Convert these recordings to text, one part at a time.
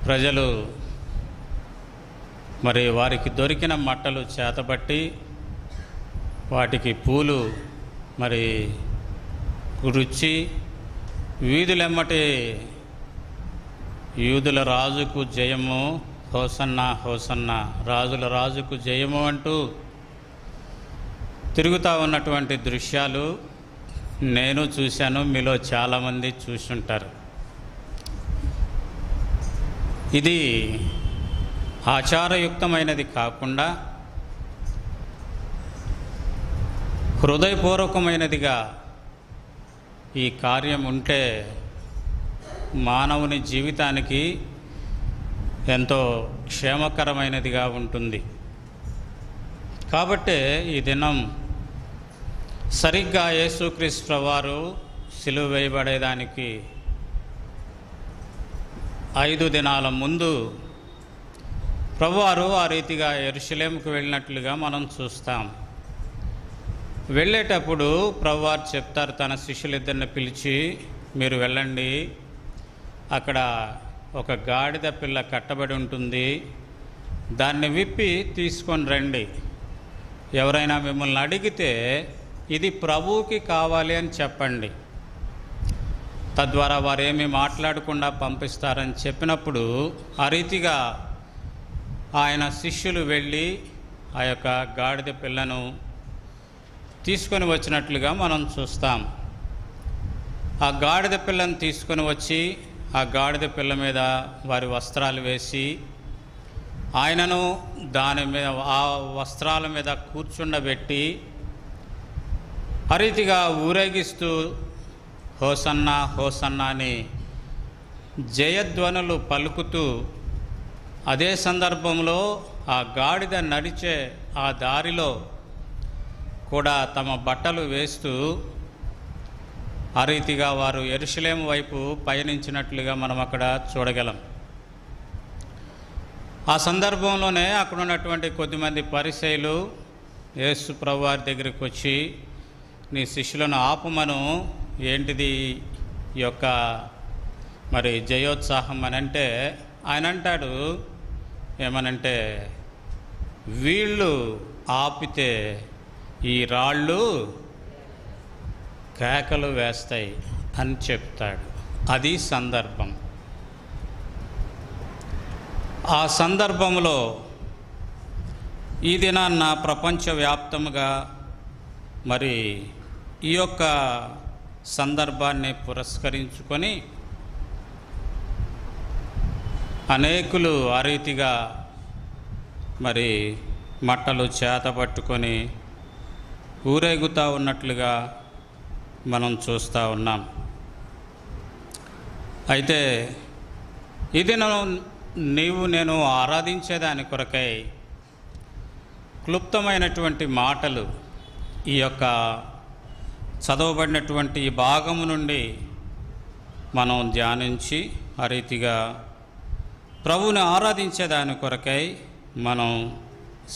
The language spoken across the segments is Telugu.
ప్రజలు మరి వారికి దొరికిన మట్టలు చేతబట్టి వాటికి పూలు మరి గుచ్చి వీధులెమ్మటి యూదుల రాజుకు జయము, హోసన్నా హోసన్నా, రాజుల రాజుకు జయము అంటూ తిరుగుతూ ఉన్నటువంటి దృశ్యాలు నేను చూశాను, మీలో చాలామంది చూసుంటారు. ఇది ఆచారయుక్తమైనది కాకుండా హృదయపూర్వకమైనదిగా ఈ కార్యం ఉంటే మానవుని జీవితానికి ఎంతో క్షేమకరమైనదిగా ఉంటుంది. కాబట్టే ఈ దినం సరిగ్గా యేసుక్రీస్తు ప్రభువారు సిలువ వేయబడేదానికి 5 దినాల ముందు ప్రభువారు ఆ రీతిగా యెరూషలేముకు వెళ్ళినట్లుగా మనం చూస్తాం. వెళ్ళేటప్పుడు ప్రభువారు చెప్తారు, తన శిష్యులిద్దరిని పిలిచి, మీరు వెళ్ళండి, అక్కడ ఒక గాడిద పిల్ల కట్టబడి ఉంటుంది, దాన్ని విప్పి తీసుకొని రండి. ఎవరైనా మిమ్మల్ని అడిగితే ఇది ప్రభువుకి కావాలి అని చెప్పండి, తద్వారా వారు ఏమీ మాట్లాడకుండా పంపిస్తారని చెప్పినప్పుడు ఆ రీతిగా ఆయన శిష్యులు వెళ్ళి ఆ యొక్క గాడిద పిల్లను తీసుకొని వచ్చినట్లుగా మనం చూస్తాం. ఆ గాడిద పిల్లను తీసుకొని వచ్చి ఆ గాడిద పిల్ల మీద వారి వస్త్రాలు వేసి ఆయనను దాని మీద ఆ వస్త్రాల మీద కూర్చుండబెట్టి ఆ రీతిగా ఊరేగిస్తూ హోసన్నా హోసన్నా అని జయధ్వనులు పలుకుతూ, అదే సందర్భంలో ఆ గాడిద నడిచే ఆ దారిలో కూడా తమ బట్టలు వేస్తూ ఆ రీతిగా వారు యెరూషలేము వైపు పయనించినట్లుగా మనం అక్కడ చూడగలం. ఆ సందర్భంలోనే అక్కడ ఉన్నటువంటి కొద్దిమంది పరిసయ్యులు యేసు ప్రభువారి దగ్గరికి వచ్చి, నీ శిష్యులను ఆపుమను, ఏంటిది ఈ యొక్క మరి జయోత్సాహం అని అంటే, ఆయన అంటాడు ఏమనంటే, వీళ్ళు ఆపితే ఈ రాళ్ళు కేకలు వేస్తాయి అని చెప్తాడు. అది సందర్భం. ఆ సందర్భంలో ఈ దినాన్న ప్రపంచవ్యాప్తముగా మరి ఈ యొక్క సందర్భాన్ని పురస్కరించుకొని అనేకులు ఆ రీతిగా మరి మట్టలు చేతపట్టుకొని ఊరేగుతూ ఉన్నట్లుగా మనం చూస్తూ ఉన్నాం. అయితే ఇది నీవు నేను ఆరాధించేదాని కొరకై క్లుప్తమైనటువంటి మాటలు ఈ యొక్క చదవబడినటువంటి ఈ భాగము నుండి మనం ధ్యానించి ఆ రీతిగా ప్రభువుని ఆరాధించేదాని కొరకై మనం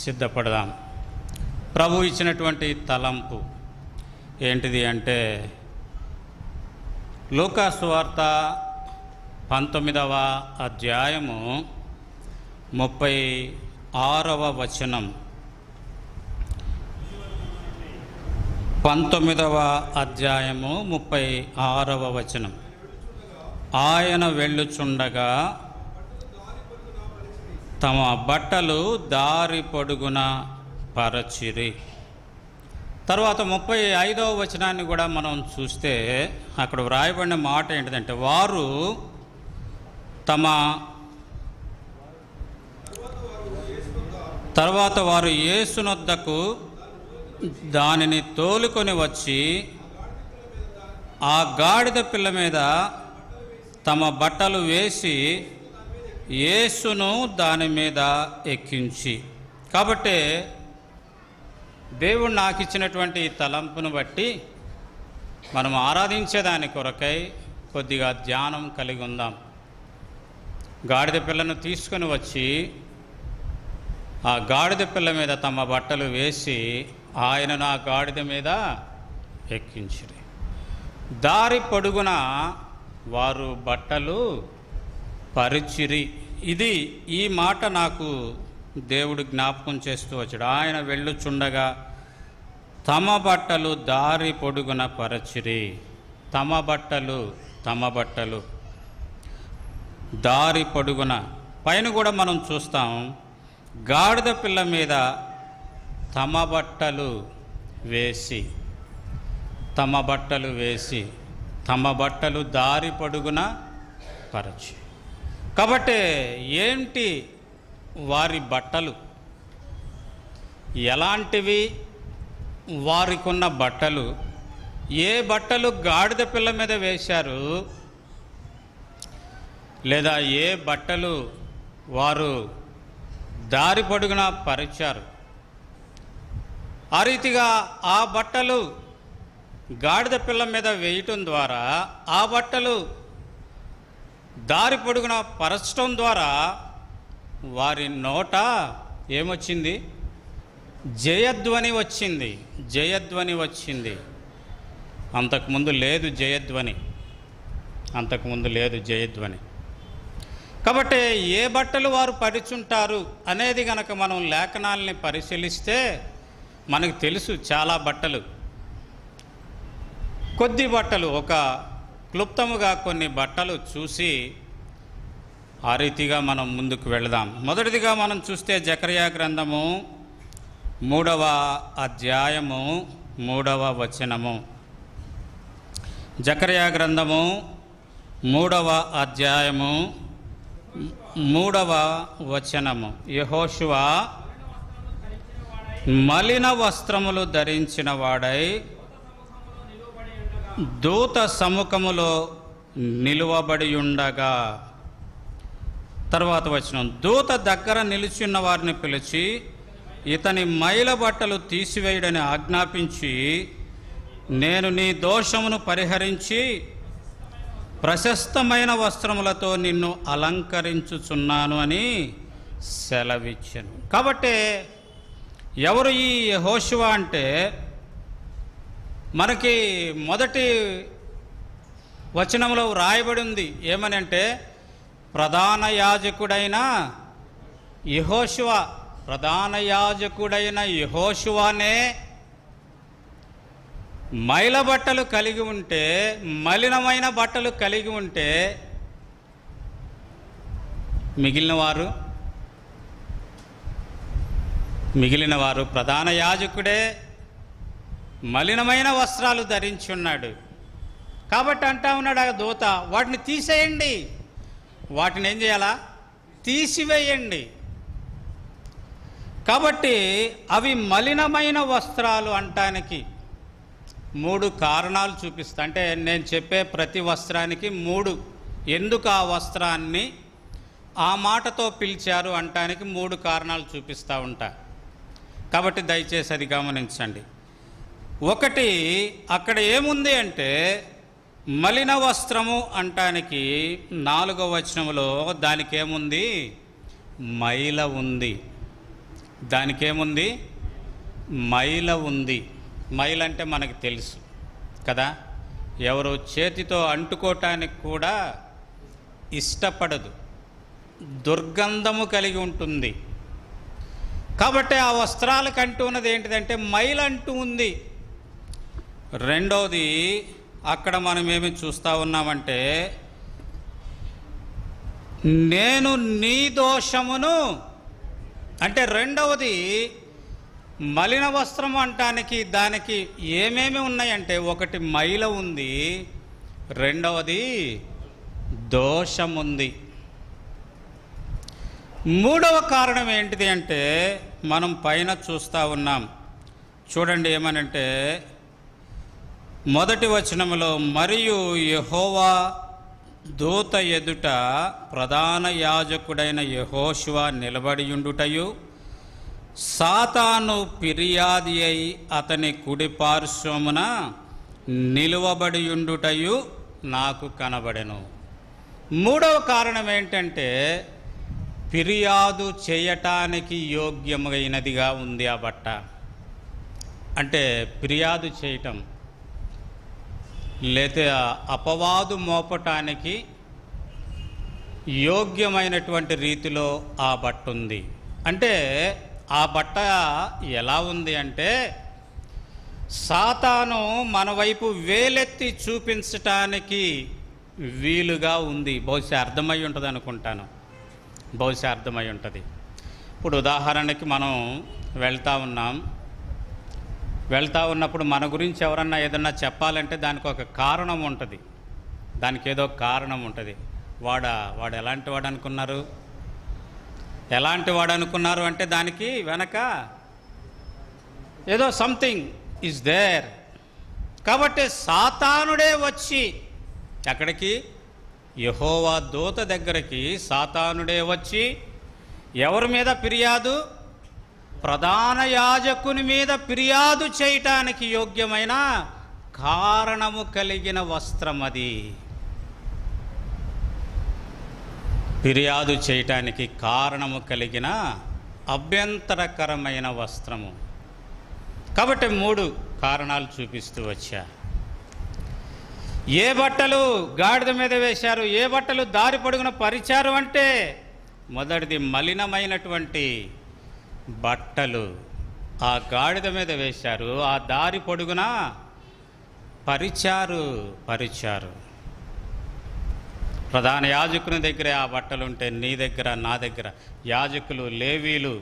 సిద్ధపడదాం. ప్రభు ఇచ్చినటువంటి తలంపు ఏంటిది అంటే, లూకా సువార్త 19వ అధ్యాయము 36వ వచనం. 19వ అధ్యాయము 36వ వచనం. ఆయన వెళ్ళుచుండగా తమ బట్టలు దారి పొడుగున పరచిరి. తర్వాత 35వ వచనాన్ని కూడా మనం చూస్తే అక్కడ వ్రాయబడిన మాట ఏంటిదంటే, తర్వాత వారు యేసునొద్దకు దానిని తోలుకొని వచ్చి ఆ గాడిద పిల్ల మీద తమ బట్టలు వేసి యేసును దాని మీద ఎక్కించి. కాబట్టి దేవుడు నాకు ఇచ్చినటువంటి ఈ తలంపును బట్టి మనం ఆరాధించేదాని కొరకై కొద్దిగా ధ్యానం కలిగి ఉందాం. గాడిద పిల్లను తీసుకొని వచ్చి ఆ గాడిద పిల్ల మీద తమ బట్టలు వేసి ఆయనను ఆ గాడిద మీద ఎక్కించిరి. దారి పొడుగున వారు బట్టలు పరిచిరి. ఈ మాట నాకు దేవుడు జ్ఞాపకం చేస్తూ వచ్చాడు. ఆయన వెళ్ళుచుండగా తమ బట్టలు దారి పొడుగున పరిచిరి. తమ బట్టలు దారి పొడుగున. పైన కూడా మనం చూస్తాం, గాడిద పిల్ల మీద తమ బట్టలు వేసి తమ బట్టలు దారి పొడుగున పరచి. కాబట్టి ఏంటి వారి బట్టలు, ఎలాంటివి వారికున్న బట్టలు, ఏ బట్టలు గాడిద పిల్ల మీద వేశారు, లేదా ఏ బట్టలు వారు దారి పొడుగున పరిచారు. ఆ రీతిగా ఆ బట్టలు గాడిద పిల్ల మీద వేయటం ద్వారా, ఆ బట్టలు దారి పొడుగున పరచడం ద్వారా వారి నోట ఏమొచ్చింది? జయధ్వని వచ్చింది. అంతకుముందు లేదు జయధ్వని. కాబట్టి ఏ బట్టలు వారు పరిచుంటారు అనేది గనక మనం లేఖనాల్ని పరిశీలిస్తే మనకు తెలుసు. చాలా బట్టలు, కొద్ది బట్టలు, ఒక క్లుప్తముగా కొన్ని బట్టలు చూసి ఆ రీతిగా మనం ముందుకు వెళదాం. మొదటిదిగా మనం చూస్తే జకర్యా గ్రంథము 3వ అధ్యాయము 3వ వచనము. జకర్యా గ్రంథము 3వ అధ్యాయము 3వ వచనము. యెహోషువ మలిన వస్త్రములు ధరించిన వాడై దూత సముఖములో నిలువబడి ఉండగా. తర్వాత వచనం, దూత దగ్గర నిలిచిన్న వారిని పిలిచి ఇతని మైల బట్టలు తీసివేయడని ఆజ్ఞాపించి, నేను నీ దోషమును పరిహరించి ప్రశస్తమైన వస్త్రములతో నిన్ను అలంకరించుచున్నాను అని సెలవిచ్చాను. కాబట్టి ఎవరు ఈ యెహోషువ అంటే, మనకి మొదటి వచనంలో వ్రాయబడి ఉంది. ఏమని అంటే, ప్రధాన యాజకుడైన యెహోషువనే మైల బట్టలు కలిగి ఉంటే, మలినమైన బట్టలు కలిగి ఉంటే, మిగిలిన వారు ప్రధాన యాజకుడే మలినమైన వస్త్రాలు ధరించి ఉన్నాడు. కాబట్టి అంటా ఉన్నాడు ఆ దూత, వాటిని తీసేయండి, వాటిని ఏం చేయాలా? తీసివేయండి. కాబట్టి అవి మలినమైన వస్త్రాలు అంటానికి 3 కారణాలు చూపిస్తా. అంటే నేను చెప్పే ప్రతి వస్త్రానికి 3, ఎందుకు ఆ వస్త్రాన్ని ఆ మాటతో పిలిచారు అంటానికి 3 కారణాలు చూపిస్తూ ఉంటా. కాబట్టి దయచేసి అది గమనించండి. ఒకటి, అక్కడ ఏముంది అంటే, మలిన వస్త్రము అంటానికి 4వ వచనంలో దానికేముంది? మైల ఉంది. దానికేముంది? మైల ఉంది. మైల అంటే మనకు తెలుసు కదా, ఎవరు చేతితో అంటుకోవటానికి కూడా ఇష్టపడదు, దుర్గంధము కలిగి ఉంటుంది. కాబట్టి ఆ వస్త్రాలకు అంటూ ఉన్నది ఏంటిదంటే మైల అంటూ ఉంది. రెండవది, అక్కడ మనం ఏమి చూస్తూ ఉన్నామంటే, నేను నీ దోషమును అంటే, రెండవది మలిన వస్త్రం అంటానికి దానికి ఏమేమి ఉన్నాయంటే, ఒకటి మైల ఉంది, రెండవది దోషముంది. మూడవ కారణం ఏంటిది అంటే, మనం పైన చూస్తూ ఉన్నాం. చూడండి ఏమనంటే, మొదటి వచనములో, మరియు యెహోవా దూత ఎదుట ప్రధాన యాజకుడైన యెహోషువ నిలబడియుండుటయు, సాతాను ఫిర్యాది అయి అతని కుడి పార్శ్వమున నిలువబడియుండుటయు నాకు కనబడెను. మూడవ కారణం ఏంటంటే, ఫిర్యాదు చేయటానికి యోగ్యమైనదిగా ఉంది ఆ బట్ట. అంటే ఫిర్యాదు చేయటం, లేతే అపవాదు మోపటానికి యోగ్యమైనటువంటి రీతిలో ఆ బట్ట ఉంది. అంటే ఆ బట్ట ఎలా ఉంది అంటే, సాతాను మన వైపు వేలెత్తి చూపించటానికి వీలుగా ఉంది. బహుశా అర్థమై ఉంటుంది అనుకుంటాను, బహుశా అర్థమై ఉంటుంది. ఇప్పుడు ఉదాహరణకి మనం వెళ్తా ఉన్నప్పుడు మన గురించి ఎవరన్నా ఏదన్నా చెప్పాలంటే దానికి ఒక కారణం ఉంటుంది, దానికి ఏదో కారణం ఉంటుంది. వాడు ఎలాంటి వాడు అనుకున్నారు అంటే దానికి వెనక ఏదో సంథింగ్ ఈజ్ దేర్. కాబట్టి సాతానుడే వచ్చి ఎక్కడికి, యెహోవా దూత దగ్గరికి సాతానుడే వచ్చి ఎవరి మీద ఫిర్యాదు, ప్రధాన యాజకుని మీద ఫిర్యాదు చేయటానికి యోగ్యమైన కారణము కలిగిన వస్త్రం అది. ఫిర్యాదు చేయటానికి కారణము కలిగిన అభ్యంతరకరమైన వస్త్రము. కాబట్టి 3 కారణాలు చూపిస్తూ వచ్చా. ఏ బట్టలు గాడిద మీద వేశారు, ఏ బట్టలు దారి పొడుగున పరిచారు అంటే, మొదటిది మలినమైనటువంటి బట్టలు ఆ గాడిద మీద వేశారు, ఆ దారి పొడుగున పరిచారు. ప్రధాన యాజకుని దగ్గర ఆ బట్టలుంటే నీ దగ్గర, నా దగ్గర, యాజకులు, లేవీలు,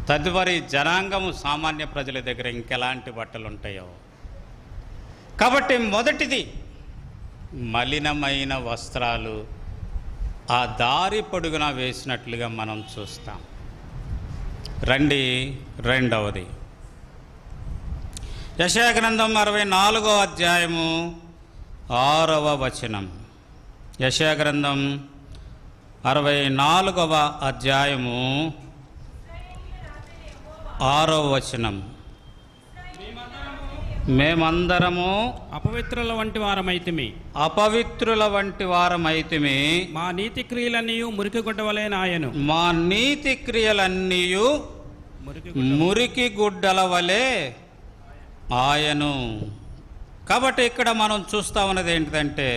తదుపరి జనాంగము, సామాన్య ప్రజల దగ్గర ఇంకెలాంటి బట్టలు ఉంటాయో. కాబట్టి మొదటిది మలినమైన వస్త్రాలు ఆ దారి పొడుగున వేసినట్లుగా మనం చూస్తాం. రండి, రెండవది యెషయా గ్రంథం 64వ అధ్యాయము 6వ వచనం. యెషయా గ్రంథం 64వ అధ్యాయము 6వ వచనం. మేమందరము అపవిత్రుల వంటి వారమైతిమి, మా నీతి క్రియలన్నీ మురికి గుడ్డవలే నాయను. మా నీతి క్రియలన్నీ మురికి గుడ్డల వలె ఆయను. కాబట్టి ఇక్కడ మనం చూస్తా ఉన్నది ఏంటంటే,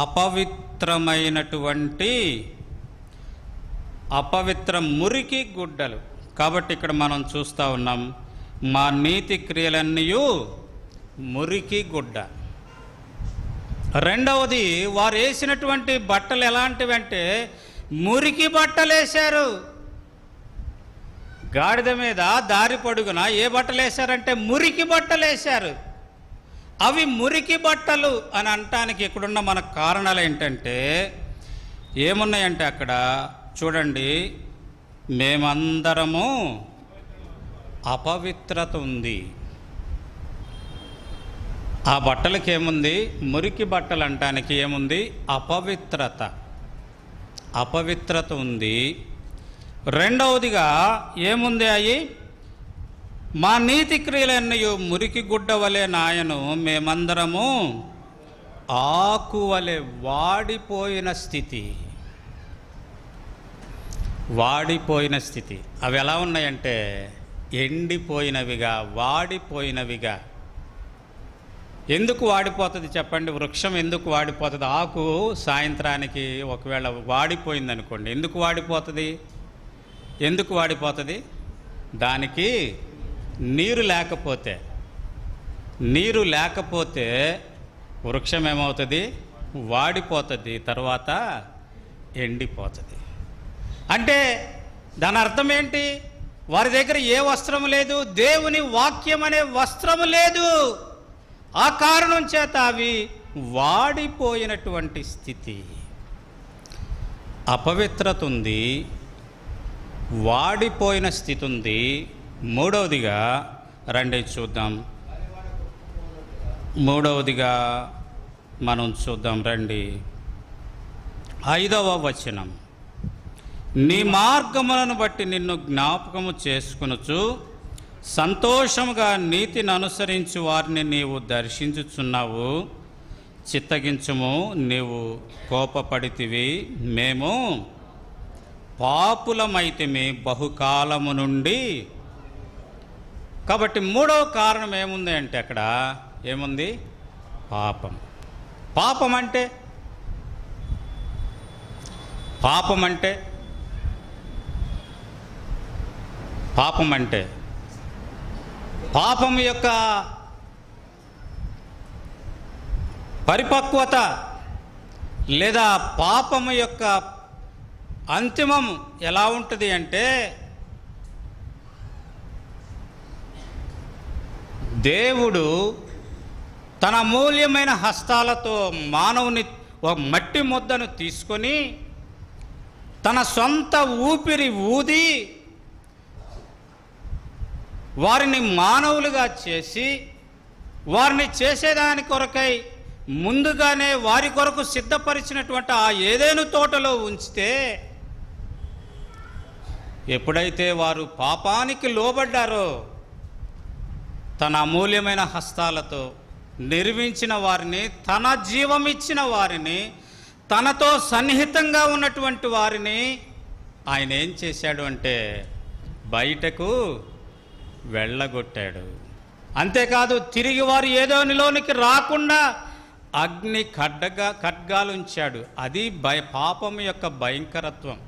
అపవిత్ర మురికి గుడ్డలు. కాబట్టి ఇక్కడ మనం చూస్తూ ఉన్నాం, మా నీతి క్రియలన్నీ మురికి గుడ్డ. రెండవది, వారు వేసినటువంటి బట్టలు ఎలాంటివంటే మురికి బట్టలు వేశారు. గాడిద మీద దారి పొడుగున ఏ బట్టలు వేశారంటే మురికి బట్టలు వేశారు. అవి మురికి బట్టలు అని అనటానికి ఇక్కడున్న మన కారణాలు ఏంటంటే, ఏమున్నాయంటే అక్కడ చూడండి, మేమందరము అపవిత్రత ఉంది. ఆ బట్టలకి ఏముంది? మురికి బట్టలు అంటానికి ఏముంది? అపవిత్రత ఉంది. రెండవదిగా ఏముంది? అయి మా నీతి క్రియలన్నీ మురికి గుడ్డ వలె నాయను, మేమందరము ఆకు వలె వాడిపోయిన స్థితి. అవి ఎలా ఉన్నాయంటే ఎండిపోయినవిగా, వాడిపోయినవిగా. ఎందుకు వాడిపోతుంది చెప్పండి? వృక్షం ఎందుకు వాడిపోతుంది? ఆకు సాయంత్రానికి ఒకవేళ వాడిపోయింది అనుకోండి, ఎందుకు వాడిపోతుంది? దానికి నీరు లేకపోతే వృక్షం ఏమవుతుంది? వాడిపోతుంది, తర్వాత ఎండిపోతుంది. అంటే దాని అర్థం ఏంటి? వారి దగ్గర ఏ వస్త్రము లేదు, దేవుని వాక్యం అనే వస్త్రము లేదు. ఆ కారణం చేత అవి వాడిపోయినటువంటి స్థితి. అపవిత్రత ఉంది, వాడిపోయిన స్థితి ఉంది. మూడవదిగా రండి చూద్దాం, మనం చూద్దాం రండి. 5వ వచనం. నీ మార్గములను బట్టి నిన్ను జ్ఞాపకము చేసుకొనుచు సంతోషముగా నీతిని అనుసరించి వారిని నీవు దర్శించుచున్నావు. చిత్తగించుము, నీవు కోపపడితివి, మేము పాపులమైతిమి బహుకాలము నుండి. కాబట్టి మూడవ కారణం ఏముంది అంటే అక్కడ ఏముంది? పాపం. పాపం అంటే పాపం అంటే పాపం అంటే పాపం యొక్క పరిపక్వత లేదా పాపము యొక్క అంతిమం ఎలా ఉంటుంది అంటే, దేవుడు తన అమూల్యమైన హస్తాలతో మానవుని ఒక మట్టి ముద్దను తీసుకొని తన సొంత ఊపిరి ఊది వారిని మానవులుగా చేసి, వారిని చేసేదాని కొరకై ముందుగానే వారి కొరకు సిద్ధపరిచినటువంటి ఆ ఏదైనా తోటలో ఉంచితే, ఎప్పుడైతే వారు పాపానికి లోబడ్డారో తన అమూల్యమైన హస్తాలతో నిర్మించిన వారిని, తన జీవమిచ్చిన వారిని, తనతో సన్నిహితంగా ఉన్నటువంటి వారిని ఆయన ఏం చేశాడు అంటే బయటకు వెళ్ళగొట్టాడు. అంతేకాదు, తిరిగి వారు ఏదోనిలోనికి రాకుండా అగ్ని ఖడ్గాలు ఉంచాడు. అది పాపం యొక్క భయంకరత్వం.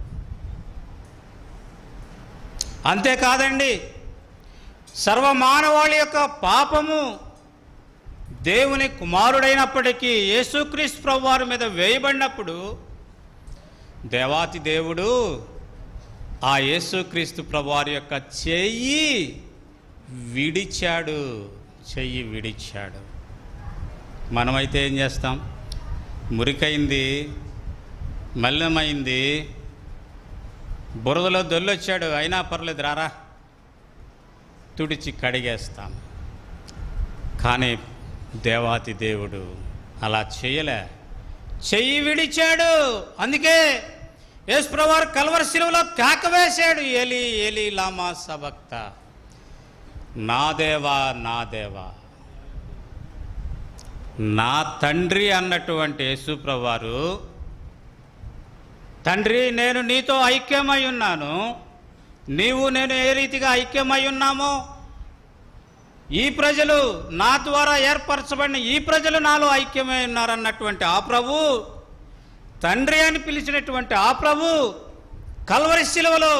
అంతేకాదండి, సర్వమానవాళి యొక్క పాపము దేవుని కుమారుడైనప్పటికీ యేసుక్రీస్తు ప్రభువారి మీద వేయబడినప్పుడు దేవాతి దేవుడు ఆ యేసుక్రీస్తు ప్రభువారి యొక్క చెయ్యి విడిచాడు. మనమైతే ఏం చేస్తాం? మురికైంది, మల్లెమైంది, బురదలో దొల్లొచ్చాడు, అయినా పర్లేదు రారా తుడిచి కడిగేస్తాం. కానీ దేవాతి దేవుడు అలా చేయలే, చెయ్యి విడిచాడు. అందుకే యేసు ప్రభువారు కల్వరి శిలువలో కేక వేశాడు, ఏలీ ఏలీ లామా సబక్త, నా దేవా నా దేవా. నా తండ్రి అన్నటువంటి యేసు ప్రభువారు, తండ్రి నేను నీతో ఐక్యమై ఉన్నాను, నీవు నేను ఏ రీతిగా ఐక్యమై ఉన్నామో, ఈ ప్రజలు నా ద్వారా ఏర్పరచబడిన ఈ ప్రజలు నాలో ఐక్యమై ఉన్నారన్నటువంటి ఆ ప్రభు, తండ్రి అని పిలిచినటువంటి ఆ ప్రభు కల్వరి శిలువలో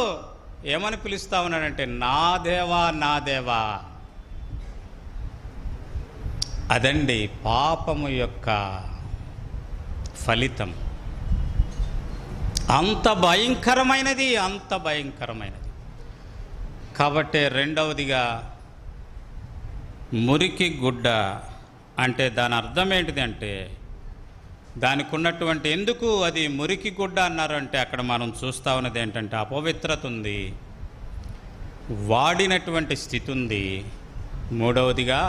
ఏమని పిలుస్తా ఉన్నాడంటే నా దేవా నా దేవా. అదండి పాపము యొక్క ఫలితం. అంత భయంకరమైనది, అంత భయంకరమైనది. కాబట్టి రెండవదిగా మురికి గుడ్డ అంటే దాని అర్థం ఏంటిది అంటే, దానికి ఉన్నటువంటి, ఎందుకు అది మురికి గుడ్డ అన్నారు అంటే అక్కడ మనం చూస్తూ ఉన్నది ఏంటంటే అపవిత్రత ఉంది, వాడినటువంటి స్థితి ఉంది, మూడవదిగా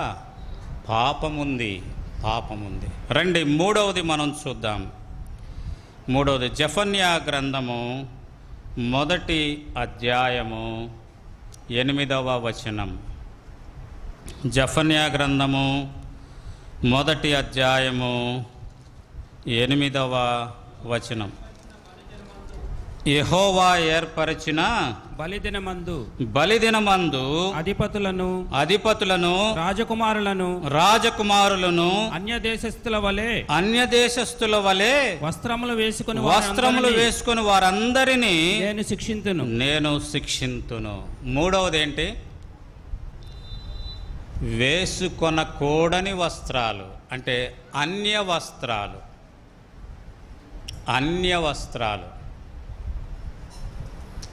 పాపముంది. రండి మూడవది మనం చూద్దాం. మూడవది జెఫన్యా గ్రంథము 1వ అధ్యాయము 8వ వచనం. జెఫన్యా గ్రంథము 1వ అధ్యాయము 8వ వచనం. యెహోవా ఏర్పరిచిన బలిదినమందు అధిపతులను రాజకుమారులను అన్యదేశస్థుల వలె వస్త్రములు వేసుకుని వారందరినీ నేను శిక్షింతును. మూడవది ఏంటి? వేసుకొనకూడని వస్త్రాలు అంటే అన్య వస్త్రాలు.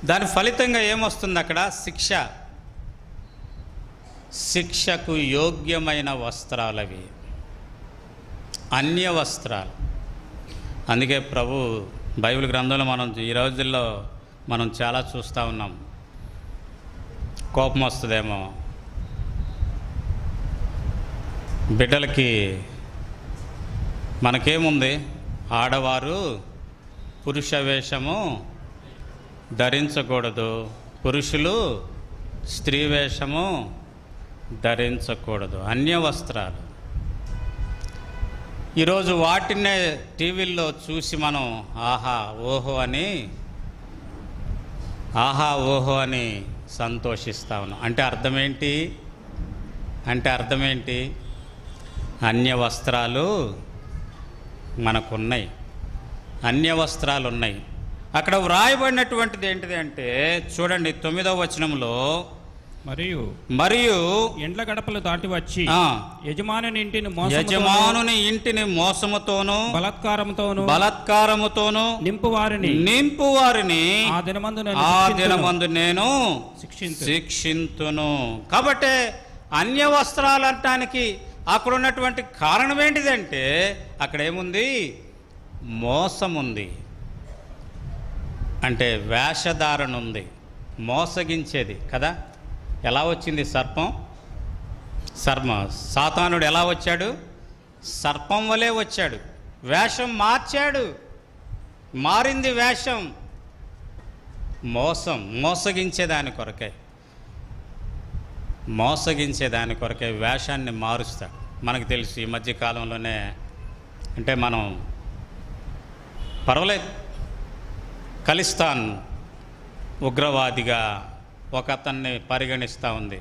దాని ఫలితంగా ఏమొస్తుంది అక్కడ? శిక్షకు యోగ్యమైన వస్త్రాలు అవి, అన్య వస్త్రాలు. అందుకే ప్రభు బైబిల్ గ్రంథంలో మనం ఈ రోజుల్లో మనం చాలా చూస్తూ ఉన్నాం. కోపం వస్తుందేమో, బిడ్డలకి మనకేముంది, ఆడవారు పురుష వేషము ధరించకూడదు, పురుషులు స్త్రీ వేషము ధరించకూడదు, అన్య వస్త్రాలు. ఈరోజు వాటినే టీవీల్లో చూసి మనం ఆహా ఓహో అని సంతోషిస్తా ఉన్నాం. అంటే అర్థమేంటి? అన్య వస్త్రాలు మనకున్నాయి, అన్య వస్త్రాలు ఉన్నాయి. అక్కడ వ్రాయబడినటువంటిది ఏంటిది అంటే చూడండి 9వ వచనంలో, మరియు ఎండ్ల గడపలు దాటి వచ్చి యజమానుని ఇంటిని మోసముతోను బలాత్కారముతోను నింపు వారిని ఆ దినమందు నేను శిక్షింతును. కాబట్టి అన్య వస్త్రాలు అనటానికి అక్కడ ఉన్నటువంటి కారణం ఏంటిదంటే అక్కడ ఏముంది? మోసం ఉంది, అంటే వేషధారణ ఉంది, మోసగించేది కదా. ఎలా వచ్చింది సర్పం? సాతానుడు ఎలా వచ్చాడు? సర్పం వలె వచ్చాడు, వేషం మార్చాడు, మారింది వేషం. మోసగించేదాని కొరకే వేషాన్ని మారుస్తాడు. మనకు తెలుసు ఈ మధ్య కాలంలోనే, అంటే మనం పర్వాలేదు, ఖలిస్తాన్ ఉగ్రవాదిగా ఒక అతన్ని పరిగణిస్తూ ఉంది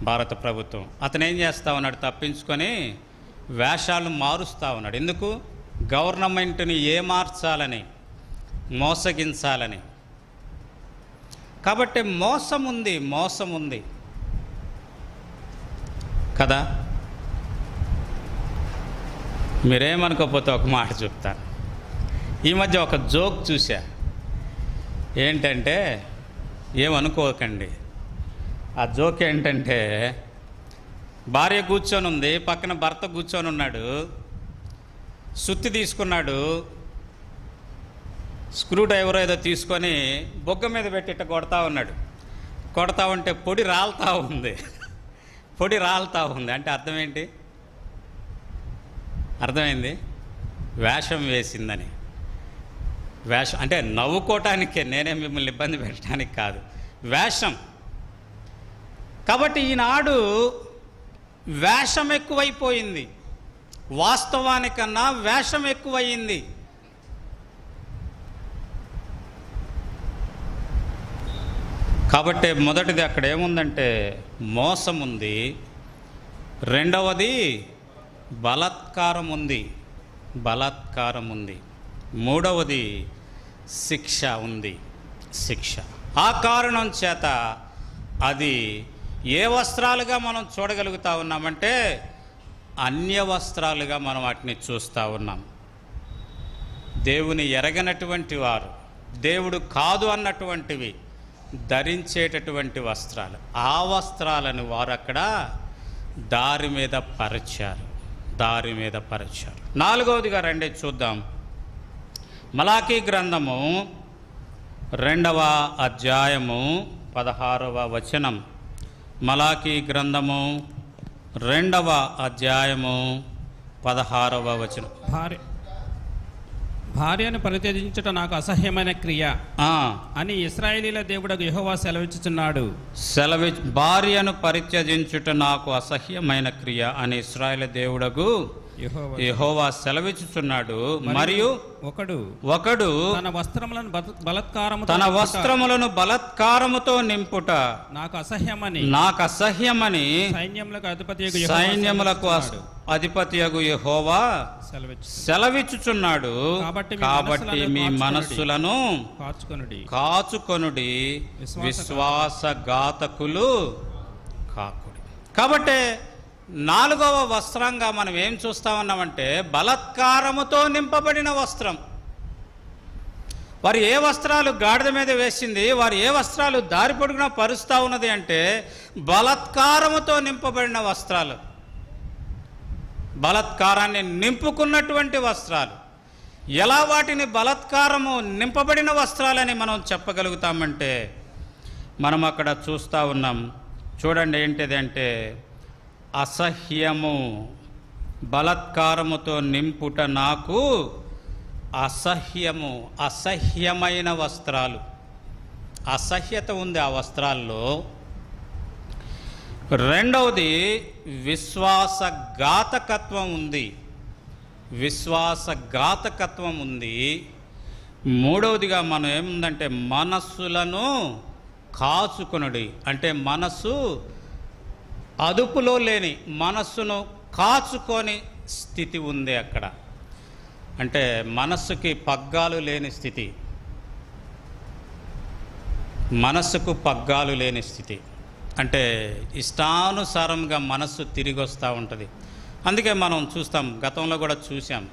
భారత ప్రభుత్వం. అతను ఏం చేస్తూ ఉన్నాడు? తప్పించుకొని వేషాలు మారుస్తూ ఉన్నాడు. ఎందుకు? గవర్నమెంట్ని ఏమార్చాలని, మోసగించాలని. కాబట్టి మోసం ఉంది కదా. మీరేమనుకోకపోతే ఒక మాట చెప్తాను. ఈ మధ్య ఒక జోక్ చూసా. ఏంటంటే, ఏమనుకోకండి, ఆ జోక్ ఏంటంటే, భార్య కూర్చొని ఉంది, పక్కన భర్త కూర్చొని ఉన్నాడు, సుత్తి తీసుకున్నాడు, స్క్రూ డ్రైవర్ ఏదో తీసుకొని బొగ్గ మీద పెట్టి ఇట్ట కొడతా ఉన్నాడు. కొడతా ఉంటే పొడి రాలుతూ ఉంది. అంటే అర్థం ఏంటి? అర్థమైంది, వేషం వేసిందని. వేషం అంటే నవ్వుకోవటానికే, నేనే మిమ్మల్ని ఇబ్బంది పెట్టడానికి కాదు, వేషం. కాబట్టి ఈనాడు వేషం ఎక్కువైపోయింది, వాస్తవానికన్నా వేషం ఎక్కువయింది. కాబట్టి మొదటిది అక్కడ ఏముందంటే మోసం ఉంది, రెండవది బలాత్కారం ఉంది, మూడవది శిక్ష ఉంది. ఆ కారణం చేత అది ఏ వస్త్రాలుగా మనం చూడగలుగుతా ఉన్నామంటే అన్య వస్త్రాలుగా మనం వాటిని చూస్తూ ఉన్నాం. దేవుని ఎరగనటువంటి వారు, దేవుడు కాదు అన్నటువంటివి ధరించేటటువంటి వస్త్రాలు, ఆ వస్త్రాలను వారు అక్కడ దారి మీద పరిచారు. నాలుగవదిగా రండి చూద్దాం. మలాకీ గ్రంథము 2వ అధ్యాయము 16వ వచనం. మలాకీ గ్రంథము 2వ అధ్యాయము 16వ వచనం. భార్యను పరిత్యజించుట నాకు అసహ్యమైన క్రియ అని ఇశ్రాయేలీల దేవుడకు యెహోవా సెలవిచ్చుచున్నాడు. భార్యను పరిత్యజించుట నాకు అసహ్యమైన క్రియ అని ఇశ్రాయేలు దేవుడకు యెహోవా సెలవిచ్చుచున్నాడు. మరియు ఒకడు తన వస్త్రములను బలాత్కారముతో నింపుట నాకు అసహ్యమని సైన్యములకు అధిపతియగు యెహోవా సెలవిచ్చుచున్నాడు. కాబట్టి మీ మనస్సులను కాచుకొనుడి, విశ్వాసఘాతకులు కాకుడి. కాబట్టి నాలుగవ వస్త్రంగా మనం ఏం చూస్తా ఉన్నామంటే బలాత్కారముతో నింపబడిన వస్త్రం. వారు ఏ వస్త్రాలు గాడిద మీద వేసింది, వారు ఏ వస్త్రాలు దారి పొడుగునా పరుస్తూ ఉన్నది అంటే బలాత్కారముతో నింపబడిన వస్త్రాలు, బలాత్కారాన్ని నింపుకున్నటువంటి వస్త్రాలు. ఎలా వాటిని బలాత్కారము నింపబడిన వస్త్రాలని మనం చెప్పగలుగుతామంటే మనం అక్కడ చూస్తూ ఉన్నాం. చూడండి ఏంటిదంటే అసహ్యము, బలాత్కారముతో నింపుట నాకు అసహ్యము, అసహ్యమైన వస్త్రాలు. అసహ్యత ఉంది ఆ వస్త్రాల్లో. రెండవది విశ్వాసఘాతకత్వం ఉంది. మూడవదిగా మనం ఏముందంటే మనస్సులను కాచుకొనుడి, అంటే మనస్సు అదుపులో లేని, మనస్సును కాచుకొని స్థితి ఉంది అక్కడ. అంటే మనస్సుకి పగ్గాలు లేని స్థితి, మనస్సుకు పగ్గాలు లేని స్థితి. అంటే ఇష్టానుసారంగా మనస్సు తిరిగి వస్తూ ఉంటుంది. అందుకే మనం చూస్తాం, గతంలో కూడా చూసాం,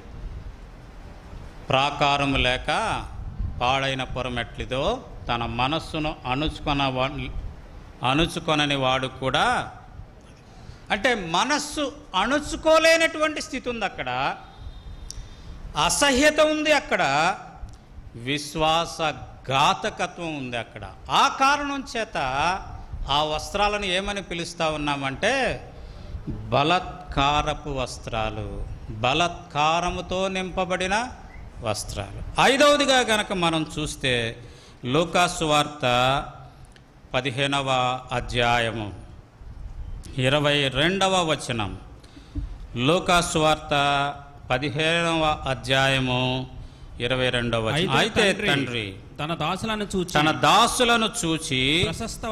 ప్రాకారము లేక పాడైన పురమెట్లిదో తన మనస్సును అణుచుకొనని వాడు కూడా. అంటే మనస్సు అణుచుకోలేనటువంటి స్థితి ఉంది అక్కడ, అసహ్యత ఉంది అక్కడ, విశ్వాసఘాతకత్వం ఉంది అక్కడ. ఆ కారణం చేత ఆ వస్త్రాలను ఏమని పిలుస్తూ ఉన్నామంటే బలత్కారపు వస్త్రాలు, బలత్కారముతో నింపబడిన వస్త్రాలు. ఐదవదిగా గనక మనం చూస్తే లూకాసు వార్త 15వ అధ్యాయము 22వ వచనం. లూకాసు వార్త 15వ అధ్యాయము 22వ వచనం. అయితే తండ్రి తన దాసులను చూచి ప్రశస్త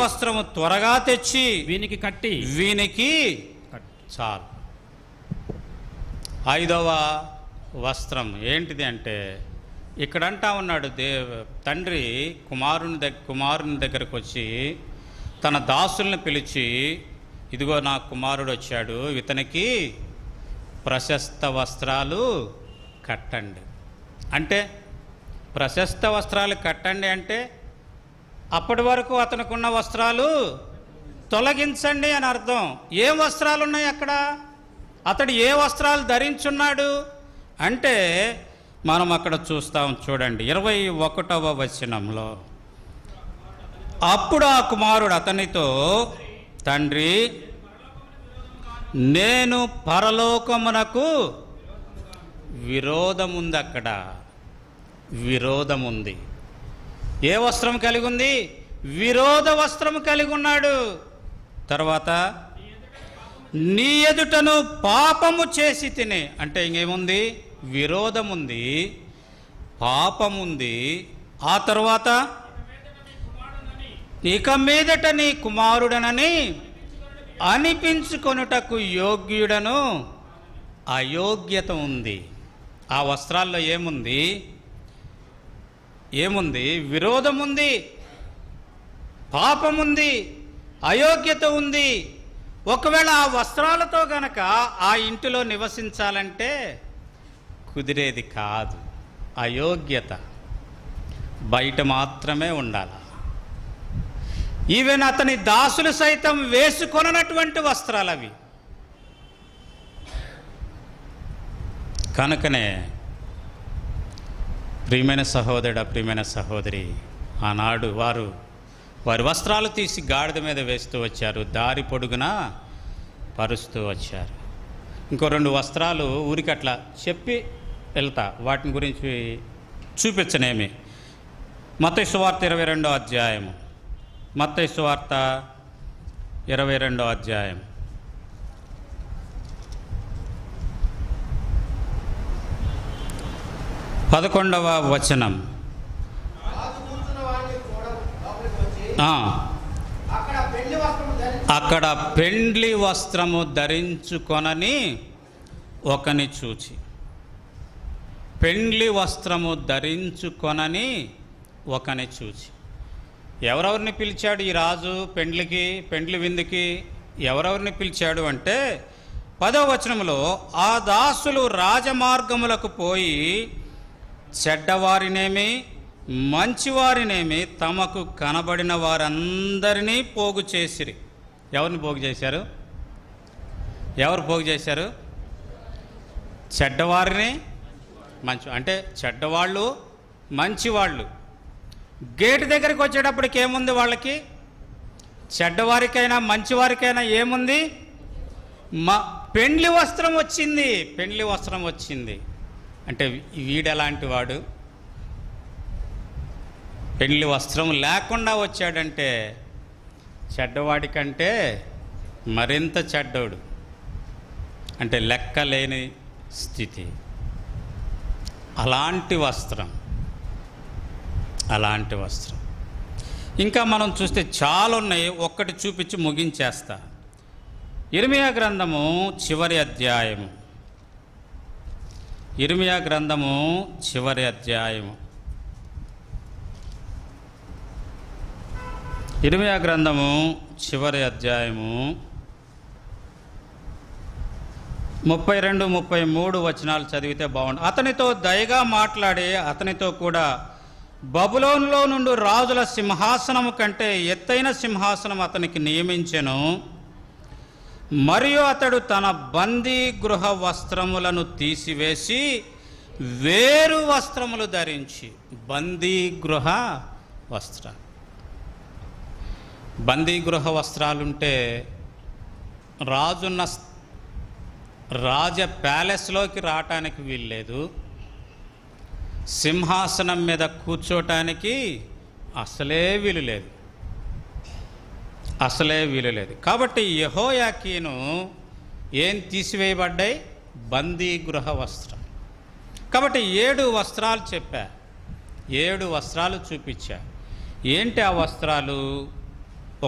వస్త్రము త్వరగా తెచ్చి వీనికి చాలు. ఐదవ వస్త్రం ఏంటిది అంటే, ఇక్కడ అంటా ఉన్నాడు తండ్రి కుమారుని దగ్గరకు వచ్చి తన దాసుల్ని పిలిచి, ఇదిగో నా కుమారుడు వచ్చాడు, ఇతనికి ప్రశస్త వస్త్రాలు కట్టండి. అంటే ప్రశస్త వస్త్రాలు కట్టండి అంటే అప్పటి వరకు అతనుకున్న వస్త్రాలు తొలగించండి అని అర్థం. ఏం వస్త్రాలు ఉన్నాయి అక్కడ? అతడు ఏ వస్త్రాలు ధరించున్నాడు అంటే మనం అక్కడ చూస్తాం, చూడండి 21వ వచనంలో. అప్పుడు ఆ కుమారుడు అతనితో, తండ్రి, నేను పరలోకమునకు విరోధముంది. అక్కడ విరోధముంది. ఏ వస్త్రం కలిగి ఉంది? విరోధ వస్త్రము కలిగి ఉన్నాడు. తర్వాత నీ ఎదుటను పాపము చేసి తినే, అంటే ఇంకేముంది? విరోధముంది, పాపముంది. ఆ తర్వాత ఇక మీదట నీ కుమారుడనని అనిపించుకొనుటకు యోగ్యుడను అయోగ్యత ఉంది. ఆ వస్త్రాల్లో ఏముంది? విరోధం ఉంది, పాపముంది, అయోగ్యత ఉంది. ఒకవేళ ఆ వస్త్రాలతో గనక ఆ ఇంటిలో నివసించాలంటే కుదిరేది కాదు. అయోగ్యత, బయట మాత్రమే ఉండాలి. ఈవెన్ అతని దాసులు సైతం వేసుకొననటువంటి వస్త్రాలు అవి. కనుకనే ప్రియమైన సహోదరుడు, ప్రియమైన సహోదరి, ఆనాడు వారి వస్త్రాలు తీసి గాడిద మీద వేస్తూ వచ్చారు, దారి పొడుగునా పరుస్తూ వచ్చారు. ఇంకో 2 వస్త్రాలు ఊరికట్లా చెప్పి వెళ్తా, వాటిని గురించి చూపించనేమి. మత్తయి సువార్త 22వ అధ్యాయం, మత్తయి సువార్త 22వ అధ్యాయం 11వ వచనం. అక్కడ పెండ్లి వస్త్రము ధరించుకొనని ఒకని చూచి, పెండ్లి వస్త్రము ధరించుకొనని ఒకని చూచి. ఎవరెవరిని పిలిచాడు ఈ రాజు పెండ్లి విందుకి? ఎవరెవరిని పిలిచాడు అంటే 10వ వచనంలో, ఆ దాసులు రాజమార్గములకు పోయి చెడ్డవారినేమి మంచివారినేమి తమకు కనబడిన వారందరినీ పోగు చేసిరి. ఎవరిని పోగు చేశారు? ఎవరు పోగు చేశారు? చెడ్డవారిని, అంటే చెడ్డవాళ్ళు, మంచివాళ్ళు. గేటు దగ్గరికి వచ్చేటప్పటికి ఏముంది వాళ్ళకి? చెడ్డవారికైనా మంచివారికైనా ఏముంది? పెండ్లి వస్త్రం వచ్చింది. పెండ్లి వస్త్రం వచ్చింది అంటే వీడెలాంటి వాడు? పెండ్లి వస్త్రం లేకుండా వచ్చాడంటే చెడ్డవాడి కంటే మరింత చెడ్డోడు, అంటే లెక్కలేని స్థితి. అలాంటి వస్త్రం. ఇంకా మనం చూస్తే చాలా ఉన్నాయి, ఒక్కటి చూపించి ముగించేస్తా. ఇర్మియా గ్రంథము చివరి అధ్యాయము. ఇర్మియా గ్రంథము చివరి అధ్యాయము. ఇర్మియా గ్రంథము చివరి అధ్యాయము 32, 33 వచనాలు చదివితే బాగుండు. అతనితో దయగా మాట్లాడి అతనితో కూడా బబులోనులో నుండి రాజుల సింహాసనము కంటే ఎత్తైన సింహాసనం అతనికి నియమించెను. మరియు అతడు తన బందీ గృహ వస్త్రములను తీసివేసి వేరు వస్త్రములు ధరించి, బందీ గృహ వస్త్రాలు, బందీ గృహ వస్త్రాలుంటే రాజ ప్యాలెస్లోకి రావటానికి వీల్లేదు, సింహాసనం మీద కూర్చోటానికి అసలే వీలు లేదు, అసలే వీలు లేదు. కాబట్టి యెహోయాకీను ఏం తీసివేయబడ్డాయి? బందీ గృహ వస్త్రం. కాబట్టి 7 వస్త్రాలు చెప్పా, 7 వస్త్రాలు చూపించా. ఏంటి ఆ వస్త్రాలు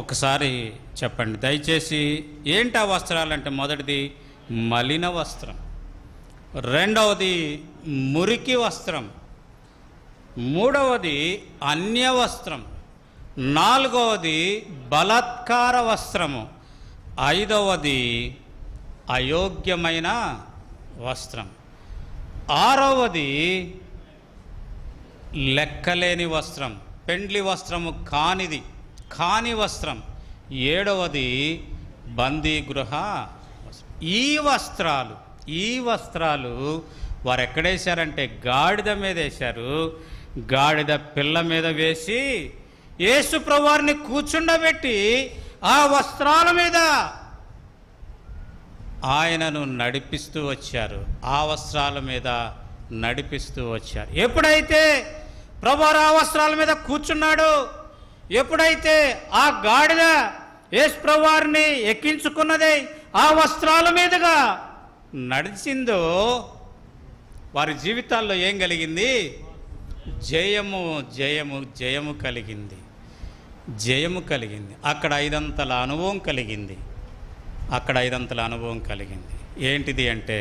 ఒకసారి చెప్పండి దయచేసి. ఏంటి ఆ వస్త్రాలు అంటే, మొదటిది మలిన వస్త్రం, రెండవది మురికి వస్త్రం, మూడవది అన్య వస్త్రం, నాలుగవది బలాత్కార వస్త్రము, ఐదవది అయోగ్యమైన వస్త్రం, ఆరవది లెక్కలేని వస్త్రం, పెండ్లి వస్త్రము కాని వస్త్రం, ఏడవది బందీ గృహ వస్త్రం. ఈ వస్త్రాలు వారు ఎక్కడేశారంటే గాడిద మీద వేశారు. గాడిద పిల్ల మీద వేసి యేసు ప్రభువారిని కూర్చుండబెట్టి ఆ వస్త్రాల మీద ఆయనను నడిపిస్తూ వచ్చారు, ఆ వస్త్రాల మీద నడిపిస్తూ వచ్చారు. ఎప్పుడైతే ప్రభువారు ఆ వస్త్రాల మీద కూర్చున్నాడో, ఎప్పుడైతే ఆ గాడిద యేసు ప్రభువారిని ఎక్కించుకున్నదే ఆ వస్త్రాల మీదుగా నడిచిందో, వారి జీవితాల్లో ఏం కలిగింది? జయము జయము జయము కలిగింది, జయము కలిగింది. అక్కడ 5 అంతల అనుభవం కలిగింది, అక్కడ 5 అంతల అనుభవం కలిగింది. ఏంటిది అంటే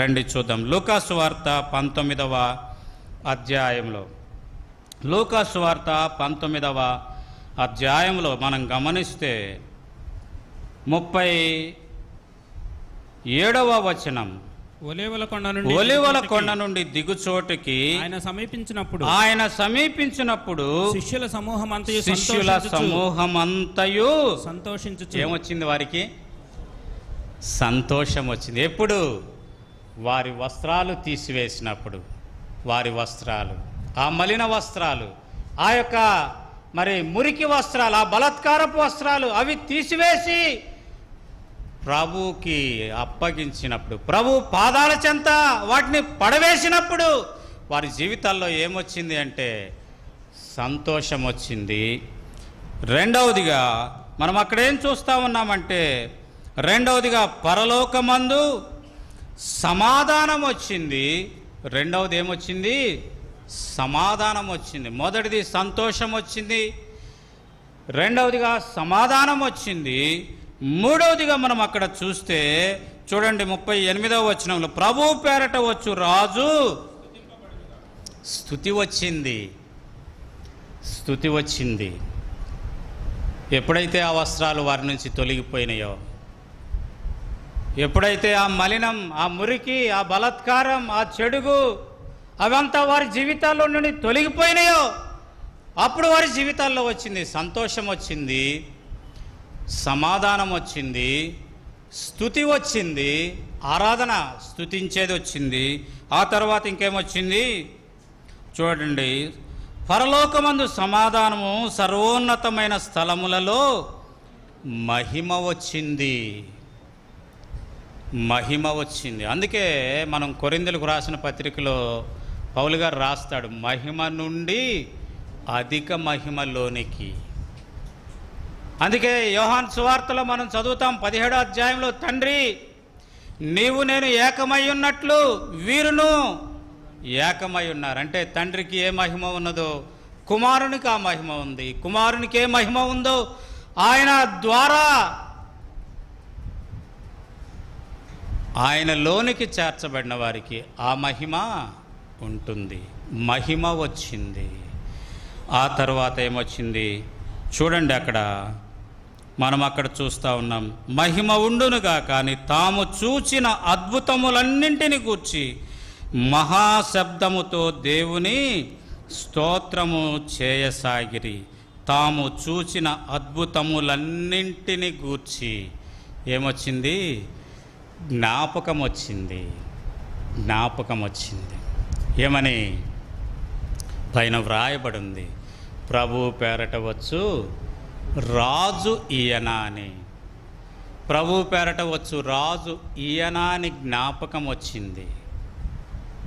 రండి చూద్దాం. లూకాసు వార్త 19వ అధ్యాయంలో, లూకాసు వార్త 19వ అధ్యాయంలో మనం గమనిస్తే 37వ వచనం, ఒలీవల కొండ నుండి దిగుచోటికి ఆయన సమీపించినప్పుడు శిష్యుల సమూహమంతయు సంతోషించు. ఏమొచ్చింది వారికి? సంతోషం వచ్చింది. ఎప్పుడు? వారి వస్త్రాలు తీసివేసినప్పుడు. వారి వస్త్రాలు, ఆ మలిన వస్త్రాలు, ఆ యొక్క మరి మురికి వస్త్రాలు, ఆ బలాత్కారపు వస్త్రాలు, అవి తీసివేసి ప్రభువుకి అప్పగించినప్పుడు, ప్రభు పాదాల చెంత వాటిని పడవేసినప్పుడు వారి జీవితాల్లో ఏమొచ్చింది అంటే సంతోషం వచ్చింది. రెండవదిగా మనం అక్కడ ఏం చూస్తూ ఉన్నామంటే, రెండవదిగా పరలోకమందు సమాధానం వచ్చింది. రెండవది ఏమొచ్చింది? సమాధానం వచ్చింది. మొదటిది సంతోషం వచ్చింది, రెండవదిగా సమాధానం వచ్చింది, మూడవదిగా మనం అక్కడ చూస్తే చూడండి 38వ వచనంలో, ప్రభు పేరట వచ్చు రాజు స్తుతి వచ్చింది, స్తుతి వచ్చింది. ఎప్పుడైతే ఆ వస్త్రాలు వారి నుంచి తొలగిపోయినాయో, ఎప్పుడైతే ఆ మలినం, ఆ మురికి, ఆ బలాత్కారం, ఆ చెడుగు అవంతా వారి జీవితాల్లో నుండి తొలగిపోయినాయో, అప్పుడు వారి జీవితాల్లో వచ్చింది సంతోషం వచ్చింది, సమాధానం వచ్చింది, స్తుతి వచ్చింది, ఆరాధన స్తుతించేది వచ్చింది. ఆ తర్వాత ఇంకేమొచ్చింది చూడండి, పరలోకమందు సమాధానము, సర్వోన్నతమైన స్థలములలో మహిమ వచ్చింది, మహిమ వచ్చింది. అందుకే మనం కొరింథీయులకు రాసిన పత్రికలో పౌలు గారు రాస్తాడు, మహిమ నుండి అధిక మహిమలోనికి. అందుకే యోహాను సువార్తలో మనం చదువుతాం 17వ అధ్యాయంలో, తండ్రి నీవు నేను ఏకమై ఉన్నట్లు వీరును ఏకమై ఉన్నారు. అంటే తండ్రికి ఏ మహిమ ఉన్నదో కుమారునికి ఆ మహిమ ఉంది, కుమారునికి ఏ మహిమ ఉందో ఆయన ద్వారా ఆయనలోనికి చేర్చబడిన వారికి ఆ మహిమ ఉంటుంది. మహిమ వచ్చింది. ఆ తర్వాత ఏమొచ్చింది చూడండి, అక్కడ మనం అక్కడ చూస్తూ ఉన్నాం. మహిమ ఉండునుగా కానీ తాము చూచిన అద్భుతములన్నింటిని గూర్చి మహాశబ్దముతో దేవుని స్తోత్రము చేయసాగిరి. తాము చూచిన అద్భుతములన్నింటిని గూర్చి ఏమొచ్చింది? జ్ఞాపకం వచ్చింది. జ్ఞాపకం వచ్చింది. ఏమని? పైన వ్రాయబడింది, ప్రభు పేరట వచ్చు రాజు ఈయన అని. ప్రభు పేరట వచ్చు రాజు ఈయన అని జ్ఞాపకం వచ్చింది.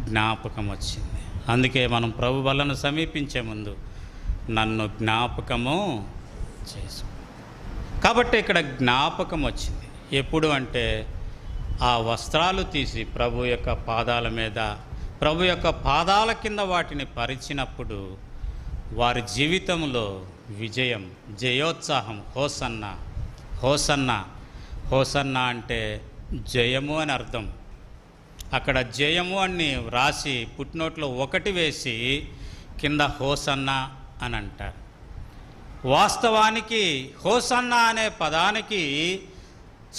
జ్ఞాపకం వచ్చింది. అందుకే మనం ప్రభు వల్లను సమీపించే ముందు నన్ను జ్ఞాపకము చేసు. కాబట్టి ఇక్కడ జ్ఞాపకం వచ్చింది. ఎప్పుడు అంటే ఆ వస్త్రాలు తీసి ప్రభు యొక్క పాదాల మీద, ప్రభు యొక్క పాదాల కింద వాటిని పరిచినప్పుడు వారి జీవితంలో విజయం, జయోత్సాహం. హోసన్న, హోసన్న, హోసన్న అంటే జయము అని అర్థం. అక్కడ జయము అని రాసి పుట్నోట్లో 1 వేసి కింద హోసన్న అని అంటారు. వాస్తవానికి హోసన్న అనే పదానికి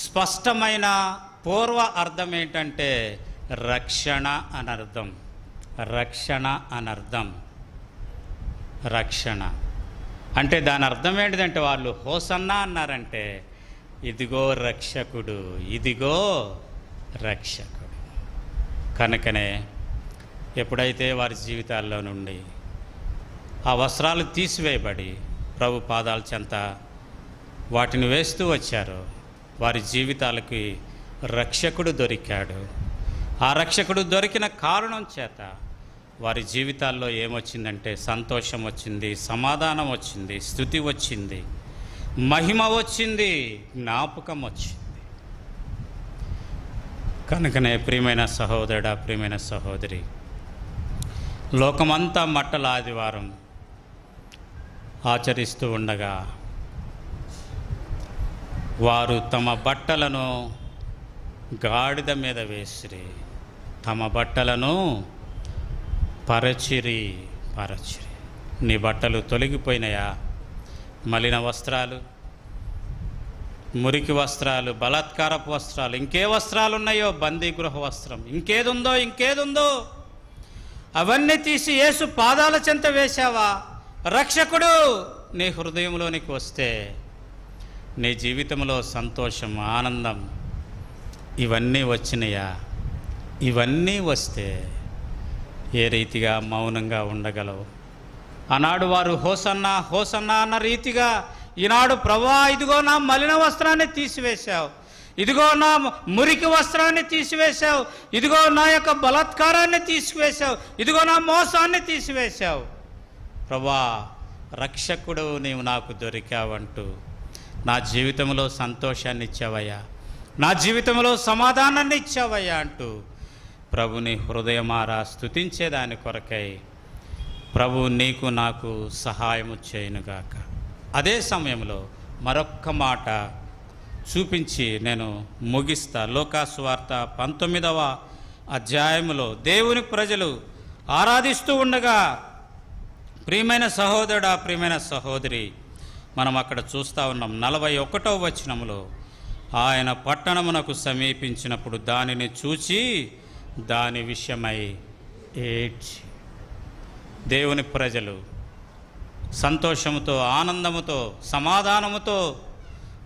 స్పష్టమైన పూర్వ అర్థం ఏంటంటే రక్షణ అనర్థం. రక్షణ అనర్థం. రక్షణ అంటే దాని అర్థం ఏంటిదంటే వాళ్ళు హోసన్న అన్నారంటే ఇదిగో రక్షకుడు, ఇదిగో రక్షకుడు. కనుకనే ఎప్పుడైతే వారి జీవితాల్లో నుండి ఆ వస్త్రాలు తీసివేయబడి ప్రభు పాదాల చెంత వాటిని వేస్తూ వచ్చారో వారి జీవితాలకి రక్షకుడు దొరికాడు. ఆ రక్షకుడు దొరికిన కారణం చేత వారి జీవితాల్లో ఏమొచ్చిందంటే సంతోషం వచ్చింది, సమాధానం వచ్చింది, స్తుతి వచ్చింది, మహిమ వచ్చింది, జ్ఞాపకం వచ్చింది. కనుకనే ప్రియమైన సహోదరుడా, ప్రియమైన సహోదరి, లోకమంతా మట్టల ఆదివారం ఆచరిస్తూ ఉండగా వారు తమ బట్టలను గాడిద మీద వేసిరి, తమ బట్టలను పరచిరి. నీ బట్టలు తొలగిపోయినాయా? మలిన వస్త్రాలు, మురికి వస్త్రాలు, బలాత్కారపు వస్త్రాలు, ఇంకే వస్త్రాలు ఉన్నాయో, బందీగృహ వస్త్రం, ఇంకేదుందో అవన్నీ తీసి యేసు పాదాల చెంత వేశావా? రక్షకుడు నీ హృదయంలోనికి వస్తే నీ జీవితంలో సంతోషం, ఆనందం ఇవన్నీ వచ్చినాయా? ఇవన్నీ వస్తే ఏ రీతిగా మౌనంగా ఉండగలవు? ఆనాడు వారు హోసన్నా హోసన్నా అన్న రీతిగా ఈనాడు ప్రభువా ఇదిగో నా మలిన వస్త్రాన్ని తీసివేశావు, ఇదిగో నా మురికి వస్త్రాన్ని తీసివేశావు, ఇదిగో నా యొక్క బలాత్కారాన్ని తీసివేశావు, ఇదిగో నా మోసాన్ని తీసివేశావు. ప్రభువా రక్షకుడు నీవు నాకు దొరికావంటూ నా జీవితంలో సంతోషాన్ని ఇచ్చావయ్యా, నా జీవితంలో సమాధానాన్ని ఇచ్చావయ్యా అంటూ ప్రభుని హృదయమారా స్తుతించేదాని కొరకై ప్రభు నీకు నాకు సహాయము చేయునుగాక. అదే సమయంలో మరొక్క మాట చూపించి నేను ముగిస్తా. లూకాసు వార్త 19వ అధ్యాయములో దేవుని ప్రజలు ఆరాధిస్తూ ఉండగా ప్రియమైన సహోదరుడా, ప్రియమైన సహోదరి, మనం అక్కడ చూస్తూ ఉన్నాం 41వ వచనములో ఆయన పట్టణమునకు సమీపించినప్పుడు దానిని చూచి దాని విషయమై ఏడ్చి. దేవుని ప్రజలు సంతోషముతో, ఆనందముతో, సమాధానముతో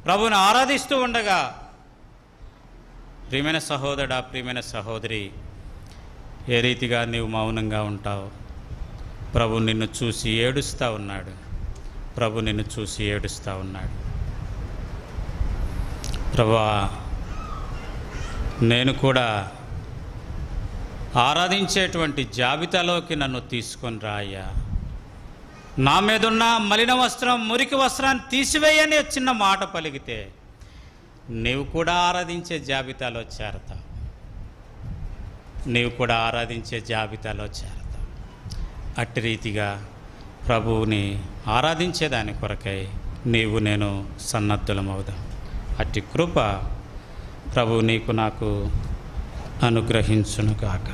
ప్రభుని ఆరాధిస్తూ ఉండగా ప్రియమైన సహోదరుడా, ప్రియమైన సహోదరి, ఏ రీతిగా నీవు మౌనంగా ఉంటావు? ప్రభు నిన్ను చూసి ఏడుస్తూ ఉన్నాడు. ప్రభు నిన్ను చూసి ఏడుస్తూ ఉన్నాడు. ప్రభువా నేను కూడా ఆరాధించేటువంటి జాబితాలోకి నన్ను తీసుకొని రాయ్యా. నా మీదున్న మలిన వస్త్రం, మురికి వస్త్రాన్ని తీసివేయని చిన్న మాట పలికితే నీవు కూడా ఆరాధించే జాబితాలో చేరతావు. నీవు కూడా ఆరాధించే జాబితాలో చేరతావు. అట్టి రీతిగా ప్రభువుని ఆరాధించేదాని కొరకై నీవు నేను సన్నద్ధులమవుదాం. అట్టి కృప ప్రభు నీకు నాకు అనుగ్రహించునుగాక.